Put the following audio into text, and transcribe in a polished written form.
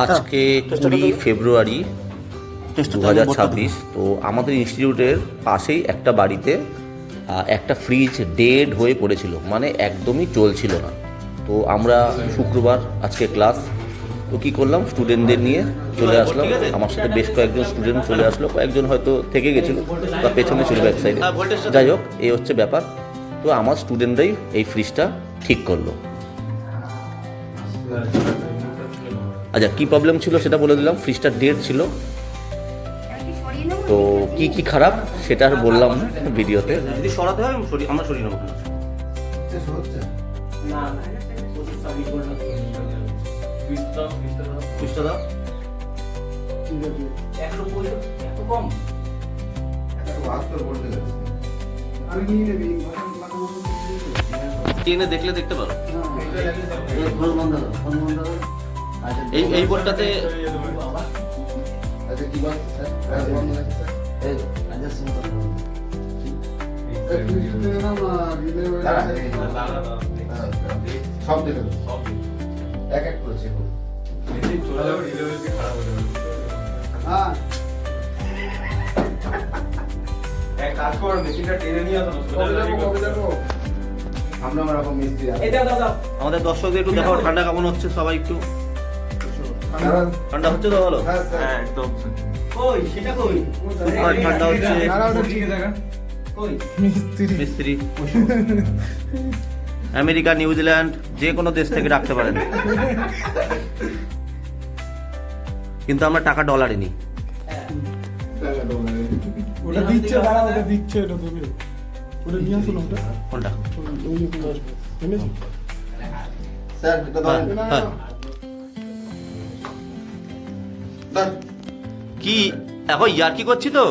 আজকে 20 ফেব্রুয়ারি 2026। তো আমাদের ইনস্টিটিউটের পাশেই একটা বাড়িতে একটা ফ্রিজ ডেড হয়ে পড়েছিল, মানে একদমই চলছিল না। তো আমরা শুক্রবার আজকে ক্লাস, তো কী করলাম, স্টুডেন্টদের নিয়ে চলে আসলাম। আমার সাথে বেশ কয়েকজন স্টুডেন্ট চলে আসলো, কয়েকজন হয়তো থেকে গেছিলো বা পেছনে ছিল ব্যাক সাইডে। যাই হোক, এই হচ্ছে ব্যাপার। তো আমার স্টুডেন্টরাই এই ফ্রিজটা ঠিক করলো। আচ্ছা, কী প্রবলেম ছিল সেটা বলে দিলাম। ফ্রিজটা ডেড ছিল, তো কি কি খারাপ সেটা আর বললাম না ভিডিওতে। যদি সরাতে হয় আমরা সরিয়ে নেবো। এনে দেখলে দেখতে পারো। এই বোর্ডটাতে সব দেখে এক এক করেছে। কাজ করো, মেশিনটা টেনে নিয়ে আসো। আমরা ওরকম মিস্ত্রি। আমাদের দর্শকদের একটু দেখাও ঠান্ডা কেমন হচ্ছে, সবাই একটু ঠান্ডা হচ্ছে তো বলো। হ্যাঁ একদম। কই সেটা কই? সুপার ঠান্ডা হচ্ছে। মিস্ত্রি আমেরিকা, নিউজিল্যান্ড, যে কোনো দেশ থেকে রাখতে পারেন, কিন্তু আমরা টাকা ডলারে নিই। ওটা দিচ্ছে, দাঁড়া, ওটা দিচ্ছে, এটা দেবে। ওটা নিয়ে আসুন, ওটা কোনটা? ওই যে কোনটা এনেছি স্যার এটা ধরেন। হ্যাঁ। ধর। কি এখন ইয়ার কি করছি তো?